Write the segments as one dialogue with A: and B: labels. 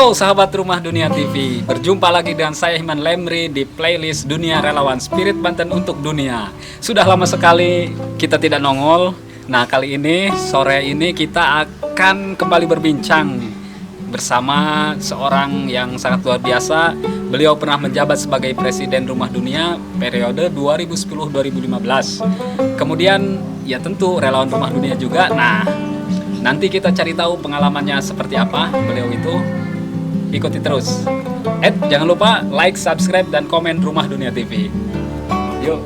A: Halo sahabat Rumah Dunia TV, berjumpa lagi dengan saya Himan Lemri di playlist Dunia Relawan Spirit Banten untuk Dunia. Sudah lama sekali kita tidak nongol. Nah, kali ini, sore ini kita akan kembali berbincang bersama seorang yang sangat luar biasa. Beliau pernah menjabat sebagai Presiden Rumah Dunia periode 2010-2015. Kemudian ya tentu relawan Rumah Dunia juga. Nah, nanti kita cari tahu pengalamannya seperti apa beliau itu. Ikuti terus. Jangan lupa like, subscribe, dan komen Rumah Dunia TV. Yuk.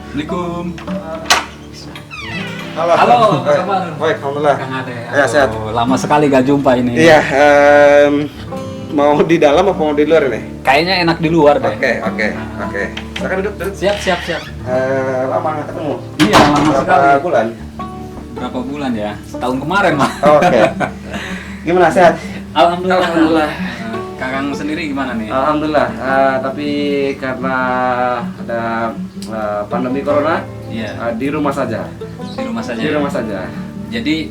A: Assalamualaikum.
B: Halo,
A: apa kabar?
B: Baik, alhamdulillah.
A: Kang Ade.
B: Ya, sehat.
A: Lama sekali gak jumpa ini.
B: Iya, mau di dalam apa mau di luar ini?
A: Kayaknya enak di luar deh.
B: Oke. Silakan duduk.
A: Siap.
B: Lama nggak ketemu?
A: Iya, lama
B: Berapa
A: sekali.
B: bulan?
A: Berapa bulan ya? Setahun kemarin mah.
B: Oke. Gimana, sehat?
A: Alhamdulillah. Kakang sendiri gimana nih?
C: Alhamdulillah, tapi karena ada pandemi corona,
A: Iya.
C: di rumah saja.
A: Di rumah saja.
C: Di rumah saja.
A: Jadi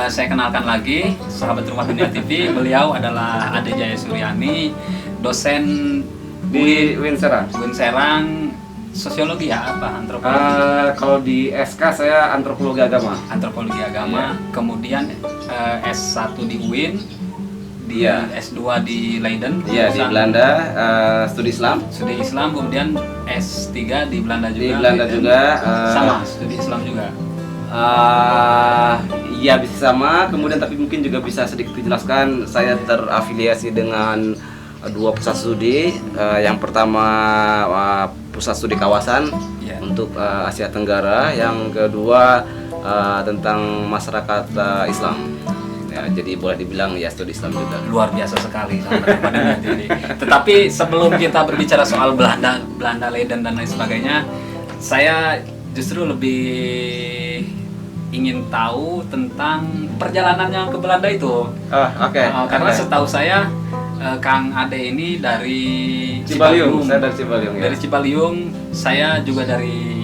A: saya kenalkan lagi sahabat Rumah Dunia TV. Beliau adalah Ade Jaya Suryani, dosen
C: Di UIN Serang.
A: UIN Serang, sosiologi ya apa? Antropologi.
C: Kalau di SK saya antropologi agama.
A: Antropologi agama, kemudian S1 di UIN, di
C: Iya.
A: S2 di Leiden,
C: Iya, di Belanda, studi Islam.
A: studi Islam, kemudian S3 di Belanda juga.
C: Di Belanda
A: Leiden.
C: juga.
A: Sama, studi Islam juga.
C: Iya bisa sama. Kemudian tapi mungkin juga bisa sedikit dijelaskan. Saya terafiliasi dengan dua pusat studi. Yang pertama pusat studi kawasan
A: Iya.
C: untuk Asia Tenggara. Yang kedua tentang masyarakat Islam. Ya, jadi boleh dibilang ya studi Islam juga.
A: Luar biasa sekali sahabat Rumah Dunia TV. Tetapi sebelum kita berbicara soal Belanda, Leiden dan lain sebagainya, saya justru lebih ingin tahu tentang perjalanannya ke Belanda itu.
C: Oke.
A: Karena setahu saya Kang Ade ini dari
C: Cibaliung. Saya dari Cibaliung ya.
A: Dari Cibaliung, saya juga dari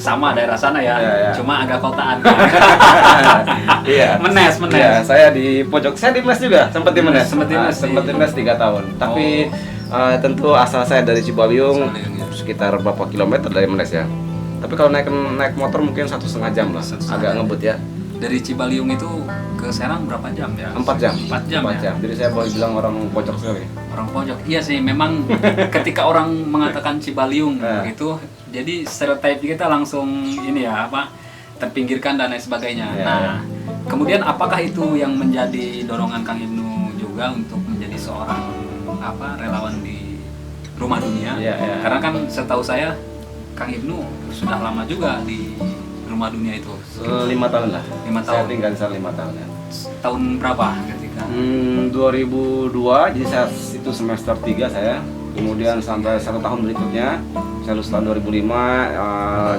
A: sama daerah sana ya,
C: Ya.
A: cuma agak kotaan.
C: Iya.
A: Menes.
C: Iya, saya di pojok. Saya di Mes juga, sempat di Mes.
A: Sempat di Mes,
C: Sempat di Mes 3 tahun. Tapi tentu asal saya dari Cibaliung, sekitar berapa kilometer dari Mes ya. Tapi kalau naik motor mungkin 1,5 jam lah,
A: 1,5
C: agak
A: jam.
C: ngebut ya.
A: Dari Cibaliung itu ke Serang berapa jam ya?
C: 4 jam.
A: 4 jam.
C: 4 jam. Jadi saya boleh bilang orang pojok sekali.
A: Orang pojok. Iya sih, memang ketika orang mengatakan Cibaliung
C: Nah.
A: gitu, jadi stereotip kita langsung ini ya apa? Terpinggirkan dan lain sebagainya.
C: Ya,
A: Nah, kemudian apakah itu yang menjadi dorongan Kang Ibnu juga untuk menjadi seorang relawan di Rumah Dunia?
C: Ya.
A: Karena kan setahu saya Kang Ibnu sudah lama juga di Rumah Dunia itu.
C: 5 tahun lah.
A: 5
C: Saya
A: tahun.
C: tinggal di sana 5 tahun ya.
A: Tahun berapa ketika?
C: 2002, jadi saya itu semester 3 saya. Kemudian sampai 1 tahun berikutnya, saya lulus tahun 2005.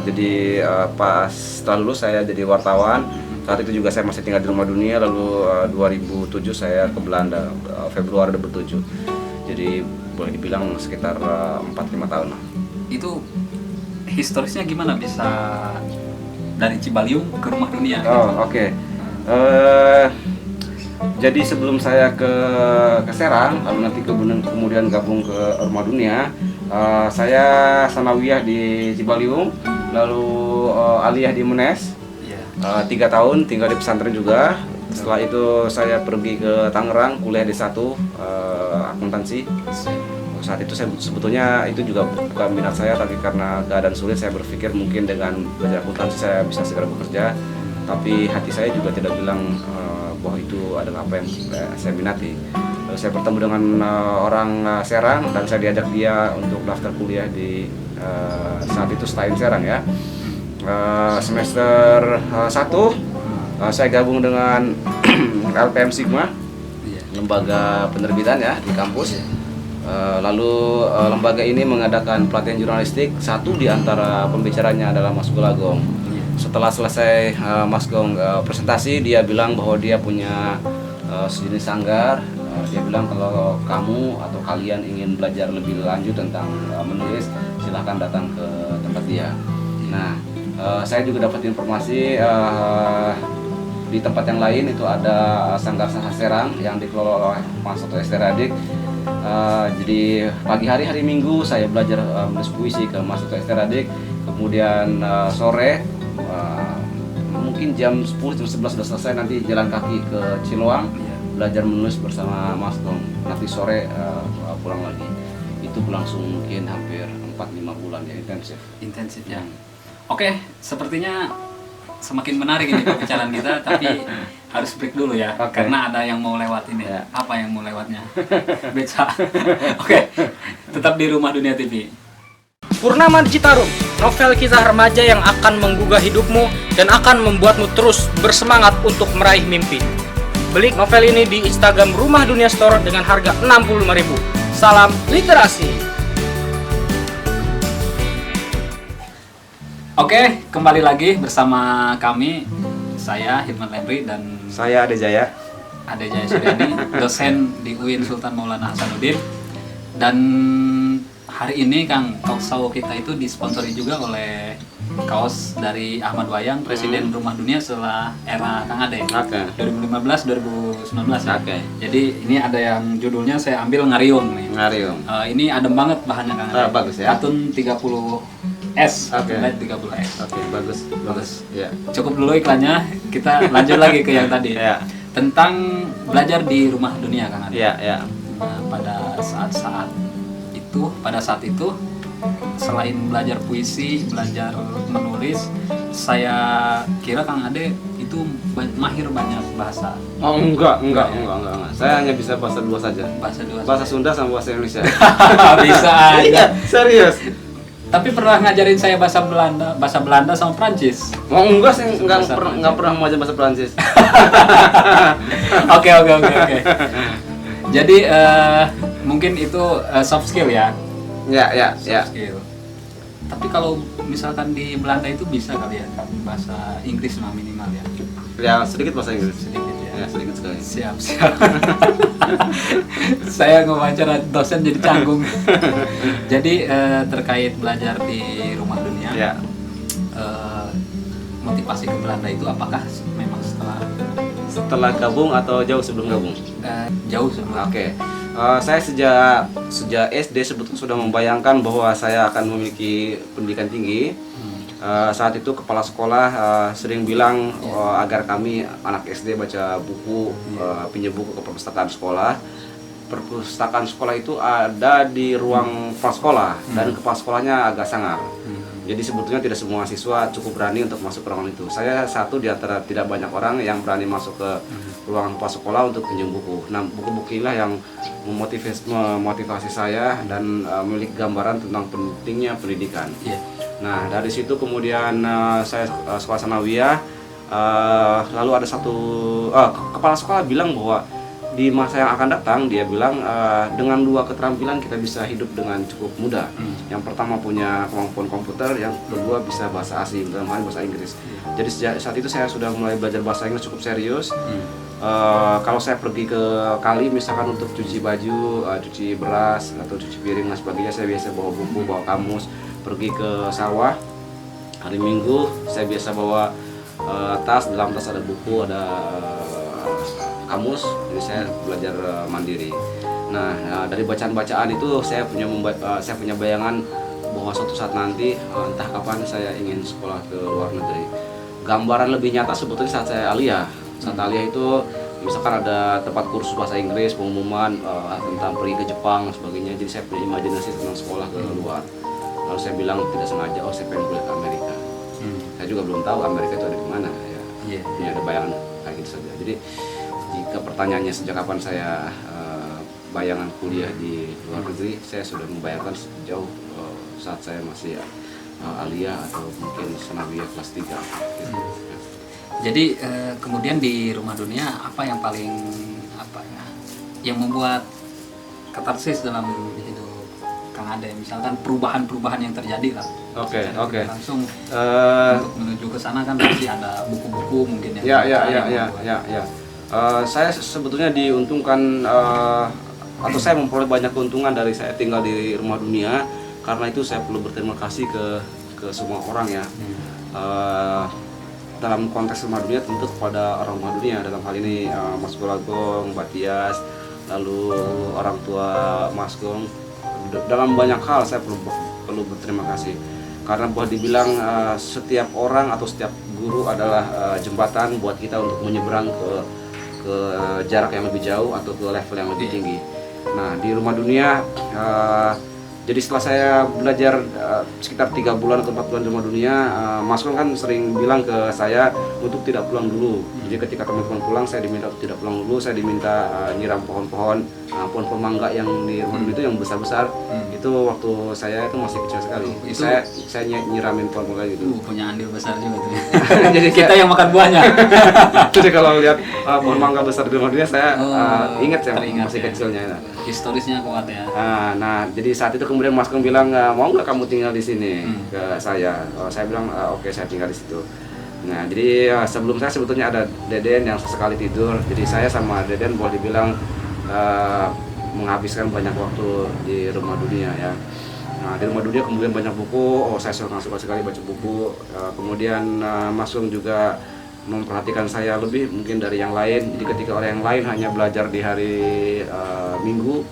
C: Jadi pas setelah lulus saya jadi wartawan. Saat itu juga saya masih tinggal di Rumah Dunia. Lalu 2007 saya ke Belanda, Februari 2007. Jadi boleh dibilang sekitar 4-5 tahun lah.
A: Itu historisnya gimana bisa dari Cibaliung ke Rumah Dunia?
C: Oh, oke. Jadi sebelum saya ke Serang, lalu nanti kemudian gabung ke Rumah Dunia, saya sanawiyah di Cibaliung, lalu aliyah di Menes,
A: Iya.
C: 3 tahun tinggal di pesantren juga. Setelah itu saya pergi ke Tangerang, kuliah di akuntansi. Saat itu saya sebetulnya itu juga bukan minat saya, tapi karena keadaan sulit saya berpikir mungkin dengan belajar akuntansi saya bisa segera bekerja. Tapi hati saya juga tidak bilang bahwa itu adalah apa yang saya minati. Lalu saya bertemu dengan orang Serang dan saya diajak dia untuk daftar kuliah di saat itu STAIN Serang ya. Semester 1 saya gabung dengan LPM Sigma,
A: Iya.
C: lembaga penerbitan ya di kampus. Lalu lembaga ini mengadakan pelatihan jurnalistik. Satu di antara pembicaranya adalah Mas Gulagong. setelah selesai Mas Gong presentasi, dia bilang bahwa dia punya sejenis sanggar. Dia bilang kalau kamu atau kalian ingin belajar lebih lanjut tentang menulis, silahkan datang ke tempat dia. Nah, saya juga dapat informasi di tempat yang lain itu ada Sanggar Sastra Serang yang dikelola oleh Mas Soto Esteradik. Jadi pagi hari Minggu saya belajar menulis puisi ke Mas Soto Esteradik. Kemudian sore mungkin jam 10 jam 11 sudah selesai, nanti jalan kaki ke Ciloang belajar menulis bersama Mas Gong. Nanti sore pulang lagi. Itu berlangsung mungkin hampir 4-5 bulan ya, intensif
A: ya. Oke, sepertinya semakin menarik ini pembicaraan kita, tapi harus break dulu ya, karena ada yang mau lewat ini. Apa yang mau lewatnya? Beca. Oke, tetap di Rumah Dunia TV.
D: Purnama di Citarum, novel kisah remaja yang akan menggugah hidupmu dan akan membuatmu terus bersemangat untuk meraih mimpi. Beli novel ini di Instagram Rumah Dunia Store dengan harga Rp65.000. Salam literasi.
A: Oke, kembali lagi bersama kami, saya Hilman Lemri dan
C: saya Ade Jaya
A: Suryani, dosen di UIN Sultan Maulana Hasanuddin. Dan hari ini Kang, talkshow kita itu disponsori juga oleh kaos dari Ahmad Wayang, Presiden Rumah Dunia setelah era Kang Ade, 2015-2019 ya. Jadi ini ada yang judulnya saya ambil Ngariung nih. Ini adem banget bahannya Kang Ade.
C: Bagus ya.
A: Katun 30S, light 30S.
C: Bagus. Ya.
A: Cukup dulu iklannya, kita lanjut lagi ke yang tadi. Tentang belajar di Rumah Dunia Kang Ade. Nah, pada saat itu selain belajar puisi, belajar menulis, saya kira Kang Ade itu mahir banyak bahasa.
C: Oh enggak. Saya hanya bisa bahasa dua saja. Bahasa Sunda sama bahasa Indonesia.
A: Bisa aja.
C: Iya, serius.
A: Tapi pernah ngajarin saya bahasa Belanda sama Prancis.
C: Oh enggak, saya nggak pernah mengajar bahasa Prancis.
A: Oke. Jadi mungkin itu soft skill ya.
C: Ya.
A: Skill. Tapi kalau misalkan di Belanda itu bisa kali ya, bahasa Inggris mah minimal ya.
C: Ya sedikit bahasa Inggris.
A: Sedikit ya.
C: Ya sedikit sekali.
A: Siap. Saya ngewawancara dosen jadi canggung. Jadi terkait belajar di Rumah Dunia.
C: Ya.
A: Motivasi ke Belanda itu apakah memang
C: setelah gabung atau jauh sebelum gabung?
A: Jauh sebelum.
C: Oke. Saya sejak SD sebetulnya sudah membayangkan bahwa saya akan memiliki pendidikan tinggi. Saat itu kepala sekolah sering bilang agar kami anak SD baca buku, pinjam buku ke perpustakaan sekolah. Perpustakaan sekolah itu ada di ruang prasekolah dan kepala sekolahnya agak sangar. Jadi sebetulnya tidak semua siswa cukup berani untuk masuk ke ruangan itu. Saya satu di antara tidak banyak orang yang berani masuk ke ruangan prasekolah untuk pinjam buku. Nah, buku-buku inilah yang memotivasi saya dan memiliki gambaran tentang pentingnya pendidikan. Nah, dari situ kemudian saya sekolah sanawiyah. Lalu ada kepala sekolah bilang bahwa di masa yang akan datang, dia bilang dengan dua keterampilan kita bisa hidup dengan cukup mudah. Yang pertama punya kemampuan komputer, yang kedua bisa bahasa asing, dalam hal bahasa Inggris. Jadi sejak saat itu saya sudah mulai belajar bahasa Inggris cukup serius. Kalau saya pergi ke kali misalkan untuk cuci baju, cuci beras atau cuci piring dan sebagainya, saya biasa bawa buku, bawa kamus. Pergi ke sawah hari Minggu, saya biasa bawa tas, dalam tas ada buku, ada kamus. Jadi saya belajar mandiri. Nah, dari bacaan-bacaan itu saya punya bayangan bahwa suatu saat nanti entah kapan saya ingin sekolah ke luar negeri. Gambaran lebih nyata sebetulnya saat saya aliyah. Saat aliyah itu misalkan ada tempat kursus bahasa Inggris, pengumuman tentang pergi ke Jepang dan sebagainya. Jadi saya punya imajinasi tentang sekolah ke luar. Lalu saya bilang tidak sengaja, saya pengen kuliah ke Amerika. Saya juga belum tahu Amerika itu ada di mana ya. Ini ada bayangan kayak gitu saja. Jadi jika pertanyaannya sejak kapan saya bayangan kuliah di luar negeri, saya sudah membayangkan sejauh saat saya masih aliyah atau mungkin sanawiyah kelas 3 gitu.
A: Jadi kemudian di Rumah Dunia apa yang paling yang membuat katarsis dalam hidup Kang Ade, misalkan perubahan-perubahan yang terjadi lah.
C: Oke.
A: Langsung
C: Eh,
A: untuk menuju ke sana kan pasti ada buku-buku mungkin yang
C: Ya.
A: dibaca,
C: Saya sebetulnya diuntungkan atau saya memperoleh banyak keuntungan dari saya tinggal di rumah dunia. Karena itu saya perlu berterima kasih ke semua orang ya. Dalam konteks rumah dunia tentu kepada orang rumah dunia, dalam hal ini Mas Golagong, Mbak Tias, lalu orang tua Mas Gong. Dalam banyak hal saya perlu berterima kasih. Karena boleh dibilang setiap orang atau setiap guru adalah jembatan buat kita untuk menyeberang ke jarak yang lebih jauh atau ke level yang lebih tinggi. Nah, di rumah dunia, jadi setelah saya belajar sekitar 3 bulan atau 4 bulan di rumah dunia, Mas Gong kan sering bilang ke saya untuk tidak pulang dulu. Jadi ketika teman-teman pulang, saya diminta untuk tidak pulang dulu. Saya diminta nyiram pohon-pohon mangga yang di rumah dunia itu yang besar-besar. Itu waktu saya itu masih kecil sekali.
A: Itu
C: Saya nyiramin pohon mangga gitu.
A: punya andil besar juga tuh.
C: Jadi
A: Kita yang makan buahnya.
C: Jadi kalau lihat pohon mangga besar di rumah dunia, saya ingat saya
A: teringat
C: masih
A: ya.
C: kecilnya.
A: Historisnya kuat ya.
C: Nah, jadi saat itu kemudian Mas Gong bilang, mau nggak kamu tinggal di sini ke saya? Saya bilang, oke, saya tinggal di situ. Nah, jadi sebelum saya sebetulnya ada Deden yang sesekali tidur. Jadi saya sama Deden boleh dibilang menghabiskan banyak waktu di rumah dunia ya. Nah, di rumah dunia kemudian banyak buku. Saya suka sekali baca buku. Kemudian Mas Gong juga memperhatikan saya lebih mungkin dari yang lain. Jadi ketika orang yang lain hanya belajar di hari Minggu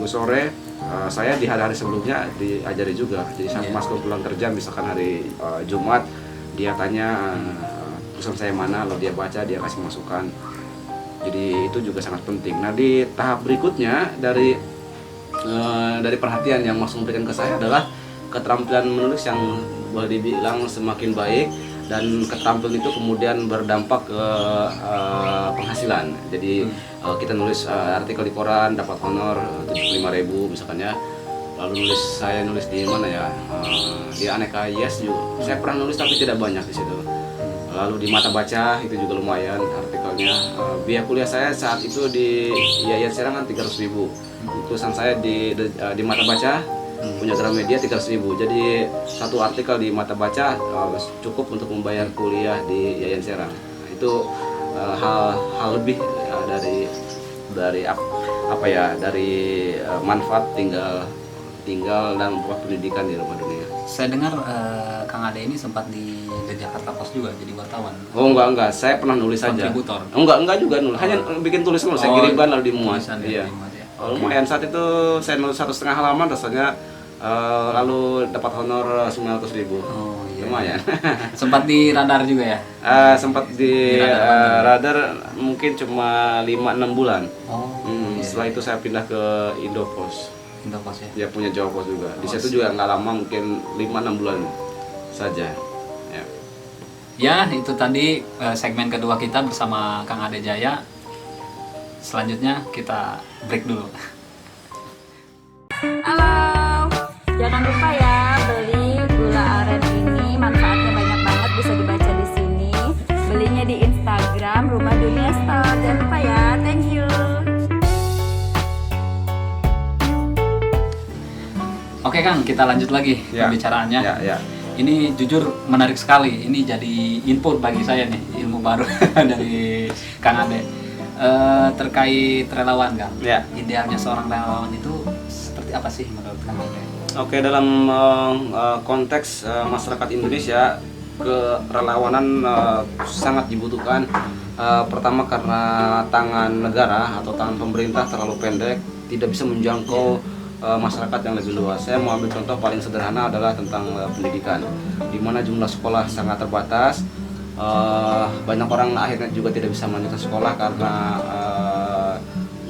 C: sore, saya di hari-hari sebelumnya diajari juga. Jadi saat Mas Gong pulang kerja misalkan hari Jumat, dia tanya tulisan saya mana, lalu dia baca, dia kasih masukan. Jadi itu juga sangat penting. Nah, di tahap berikutnya dari perhatian yang Mas Gong berikan ke saya adalah keterampilan menulis yang boleh dibilang semakin baik. Dan keterampilan itu kemudian berdampak ke penghasilan. Jadi kita nulis artikel di koran dapat honor 75.000 misalkan ya. Lalu saya nulis di mana ya? Di Aneka Yes juga. Saya pernah nulis tapi tidak banyak di situ. Lalu di Mata Baca itu juga lumayan artikelnya. Biaya kuliah saya saat itu di Yayan Serang kan 300.000. Tulisan saya di Mata Baca punya Gramedia 300.000. Jadi satu artikel di Mata Baca cukup untuk membayar kuliah di Yayan Serang. Itu hal lebih dari apa ya, dari manfaat tinggal dan memperoleh pendidikan di rumah dunia.
A: Saya dengar Kang Ade ini sempat di The Jakarta Post juga jadi wartawan.
C: Oh enggak, saya pernah nulis saja.
A: Kontributor.
C: Enggak juga nulis, hanya bikin tulisan, saya kirimkan lalu dimuat.
A: Tulisan
C: Iya.
A: dimuat ya.
C: Lumayan, saat itu saya nulis 1,5 halaman rasanya, lalu dapat honor 900.000.
A: Oh iya.
C: Lumayan.
A: Sempat di radar juga ya.
C: Sempat di radar mungkin cuma 5-6 bulan.
A: Oh.
C: Setelah itu saya pindah ke Indopos.
A: Indopos ya.
C: Dia punya Jawa Pos juga. Di situ juga nggak lama, mungkin 5-6 bulan saja. Ya.
A: Ya, itu tadi segmen kedua kita bersama Kang Ade Jaya. Selanjutnya kita break dulu.
E: Halo, jangan lupa ya beli gula aren ini, manfaatnya banyak banget, bisa dibaca di sini. Belinya di Instagram Rumah Dunia Store. Jangan lupa ya, thank you.
A: Oke Kang, kita lanjut lagi
C: Ya.
A: pembicaraannya.
C: Ya.
A: Ini jujur menarik sekali. Ini jadi input bagi saya nih, ilmu baru dari Kang Ade. Terkait relawan Kang.
C: Ya.
A: Idealnya seorang relawan itu seperti apa sih menurut Kang Ade?
C: Oke, dalam konteks masyarakat Indonesia, kerelawanan sangat dibutuhkan. Pertama karena tangan negara atau tangan pemerintah terlalu pendek, tidak bisa menjangkau masyarakat yang lebih luas. Saya mau ambil contoh paling sederhana adalah tentang pendidikan, di mana jumlah sekolah sangat terbatas. Banyak orang akhirnya juga tidak bisa melanjutkan sekolah karena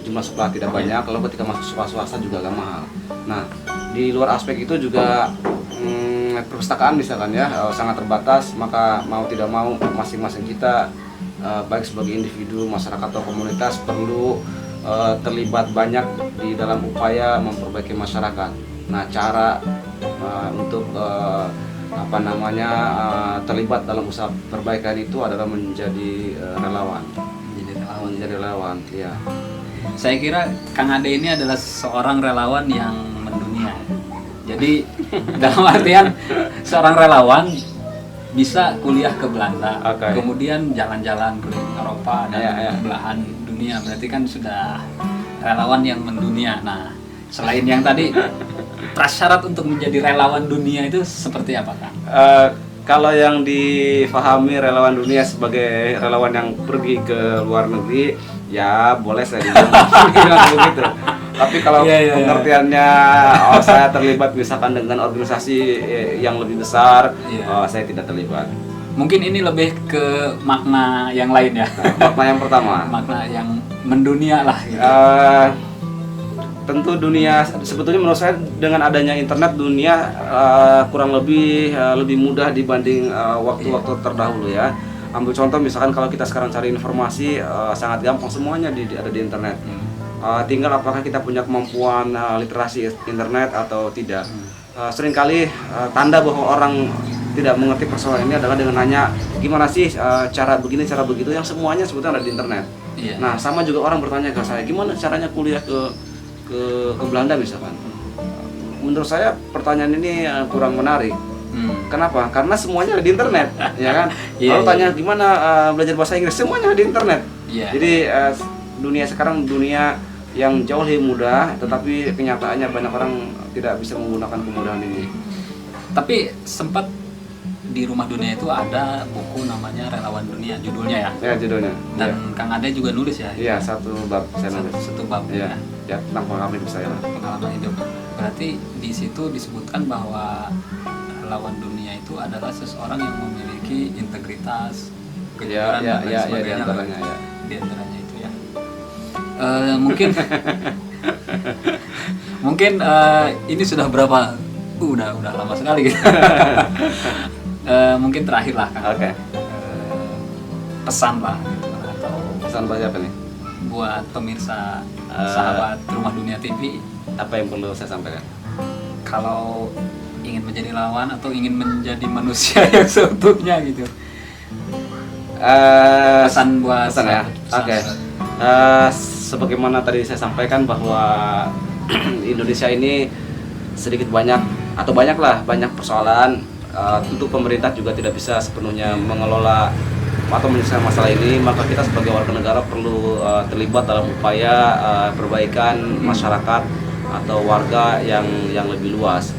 C: jumlah sekolah tidak banyak. Kalau ketika masuk sekolah swasta juga agak mahal. Nah, di luar aspek itu juga perpustakaan misalkan ya sangat terbatas. Maka mau tidak mau masing-masing kita baik sebagai individu, masyarakat atau komunitas perlu terlibat banyak di dalam upaya memperbaiki masyarakat. Nah, cara untuk terlibat dalam usaha perbaikan itu adalah menjadi relawan. Menjadi relawan, ya.
A: Saya kira Kang Ade ini adalah seorang relawan yang mendunia. Jadi dalam artian seorang relawan bisa kuliah ke Belanda,
C: Oke.
A: kemudian jalan-jalan ke Eropa dan
C: Iya.
A: belahan dunia. Berarti kan sudah relawan yang mendunia. Nah, selain yang tadi, prasyarat untuk menjadi relawan dunia itu seperti apa, Kang?
C: Kalau yang difahami relawan dunia sebagai relawan yang pergi ke luar negeri, ya boleh saya bilang begitu. Tapi kalau
A: Iya.
C: pengertiannya, saya terlibat misalkan dengan organisasi yang lebih besar,
A: Iya.
C: saya tidak terlibat.
A: Mungkin ini lebih ke makna yang lain ya.
C: Makna yang pertama,
A: Makna yang mendunia lah gitu.
C: tentu dunia sebetulnya menurut saya dengan adanya internet dunia kurang lebih lebih mudah dibanding waktu-waktu terdahulu ya. Ambil contoh misalkan kalau kita sekarang cari informasi sangat gampang, semuanya ada di internet. Tinggal apakah kita punya kemampuan literasi internet atau tidak. Seringkali tanda bahwa orang tidak mengerti persoalan ini adalah dengan nanya gimana sih cara begini cara begitu, yang semuanya sebetulnya ada di internet.
A: Iya.
C: Nah sama juga orang bertanya ke saya gimana caranya kuliah ke Belanda misalkan. Menurut saya pertanyaan ini kurang menarik. Kenapa? Karena semuanya ada di internet, ya kan?
A: Iya,
C: Kalau
A: iya.
C: tanya gimana belajar bahasa Inggris, semuanya ada di internet.
A: Iya.
C: Jadi dunia sekarang dunia yang jauh lebih mudah, tetapi kenyataannya banyak orang tidak bisa menggunakan kemudahan ini.
A: Tapi sempat di Rumah Dunia itu ada buku namanya Relawan Dunia, judulnya ya.
C: Ya judulnya.
A: Dan Kang Ade juga nulis ya.
C: Iya, satu bab saya nulis.
A: Satu bab
C: Iya,
A: ya.
C: ya tentang pengalaman hidup saya lah.
A: Pengalaman hidup. Berarti di situ disebutkan bahwa relawan dunia itu adalah seseorang yang memiliki integritas, kejujuran
C: Ya,
A: dan lain
C: ya, ya,
A: sebagainya.
C: di antaranya, ya.
A: Di antaranya itu ya. Mungkin mungkin ini sudah berapa? Udah lama sekali gitu. Mungkin terakhir lah Kang.
C: Oke.
A: Pesan lah gitu, atau
C: Pesan bagi apa nih?
A: buat pemirsa sahabat Rumah Dunia TV,
C: Apa yang perlu saya sampaikan?
A: kalau ingin menjadi lawan atau ingin menjadi manusia yang seutuhnya gitu. Pesan buat
C: pesan ya. Oke. Sebagaimana tadi saya sampaikan bahwa Indonesia ini sedikit banyak atau banyak persoalan. Tentu pemerintah juga tidak bisa sepenuhnya mengelola atau menyelesaikan masalah ini, maka kita sebagai warga negara perlu terlibat dalam upaya perbaikan masyarakat atau warga yang lebih luas.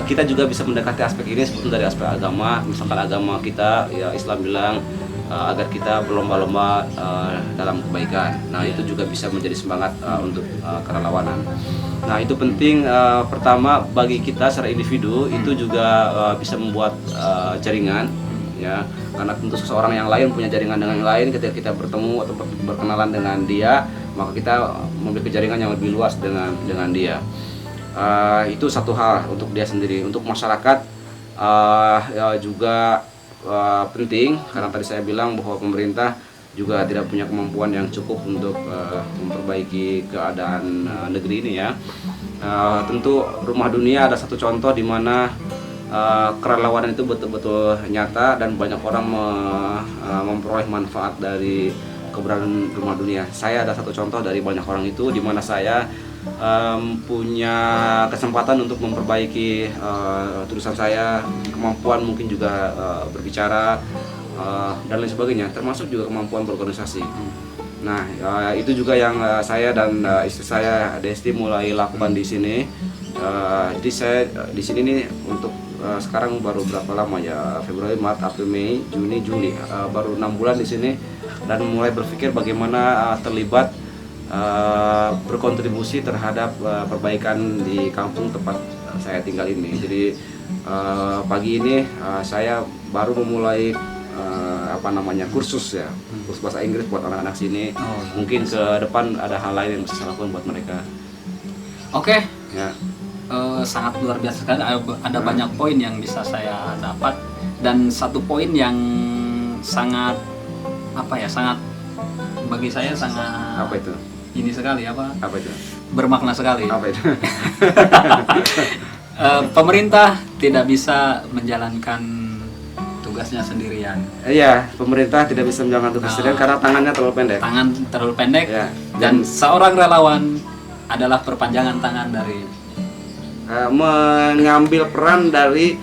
C: Kita juga bisa mendekati aspek ini sebetulnya dari aspek agama. Misalkan agama kita ya Islam bilang agar kita berlomba-lomba dalam kebaikan. Nah itu juga bisa menjadi semangat untuk kerelawanan. Nah itu penting. Pertama bagi kita secara individu itu juga bisa membuat jaringan, ya. Karena tentu seseorang yang lain punya jaringan dengan yang lain. Ketika kita bertemu atau berkenalan dengan dia, maka kita memiliki jaringan yang lebih luas dengan dia. Itu satu hal untuk dia sendiri. Untuk masyarakat juga penting, karena tadi saya bilang bahwa pemerintah juga tidak punya kemampuan yang cukup untuk memperbaiki keadaan negeri ini ya. Tentu Rumah Dunia ada satu contoh di mana kerelawanan itu betul-betul nyata dan banyak orang memperoleh manfaat dari keberadaan Rumah Dunia. Saya ada satu contoh dari banyak orang itu, di mana saya punya kesempatan untuk memperbaiki tulisan saya, kemampuan mungkin juga berbicara dan lain sebagainya, termasuk juga kemampuan berorganisasi. Nah itu juga yang saya dan istri saya Desti mulai lakukan di sini. Jadi saya di sini nih untuk sekarang baru berapa lama ya, Februari, Maret, April, Mei, Juni, Juli, baru 6 bulan di sini dan mulai berpikir bagaimana terlibat berkontribusi terhadap perbaikan di kampung tempat saya tinggal ini. Jadi pagi ini saya baru memulai kursus ya, kursus bahasa Inggris buat anak-anak sini. Mungkin ke depan ada hal lain yang bisa saya lakukan buat mereka.
A: Oke.
C: Ya.
A: Sangat luar biasa sekali. Ada banyak poin yang bisa saya dapat, dan satu poin yang sangat sangat bagi saya sangat
C: Apa itu?
A: ini sekali
C: Apa itu?
A: bermakna sekali.
C: Apa itu?
A: Pemerintah tidak bisa menjalankan tugasnya sendirian.
C: Iya, pemerintah tidak bisa menjalankan tugas sendirian karena tangannya terlalu pendek.
A: Tangan terlalu pendek,
C: Ya.
A: dan seorang relawan adalah perpanjangan tangan dari
C: mengambil peran dari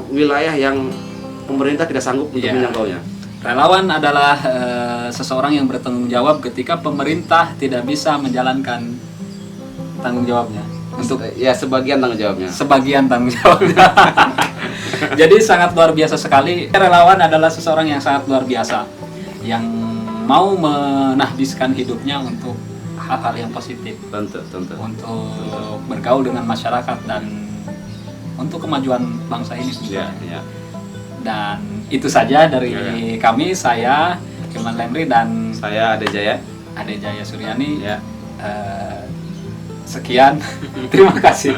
C: wilayah yang pemerintah tidak sanggup untuk
A: Iya.
C: menjangkaunya.
A: Relawan adalah seseorang yang bertanggung jawab ketika pemerintah tidak bisa menjalankan tanggung jawabnya. Untuk
C: Ya, sebagian tanggung jawabnya.
A: sebagian tanggung jawabnya. Jadi sangat luar biasa sekali. Relawan adalah seseorang yang sangat luar biasa, yang mau menahbiskan hidupnya untuk hal-hal yang positif,
C: Tentu.
A: untuk bergaul dengan masyarakat dan untuk kemajuan bangsa ini
C: Ya,
A: sebenarnya.
C: ya.
A: Dan itu saja dari kami, saya Hilman Lemri dan
C: Saya Ade Jaya.
A: Ade Jaya Suryani.
C: Ya.
A: Sekian, terima kasih.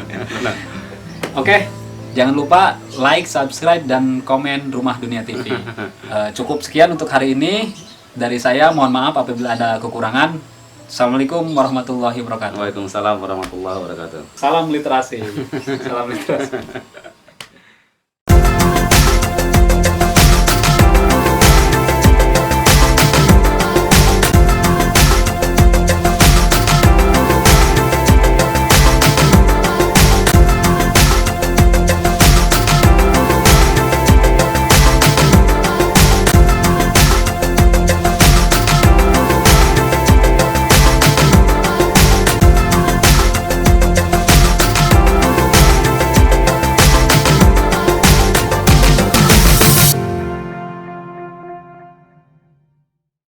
A: Oke, jangan lupa like, subscribe, dan komen Rumah Dunia TV. Cukup sekian untuk hari ini dari saya. Mohon maaf apabila ada kekurangan. Assalamualaikum warahmatullahi wabarakatuh.
C: Waalaikumsalam warahmatullahi wabarakatuh.
A: Salam literasi. Salam literasi.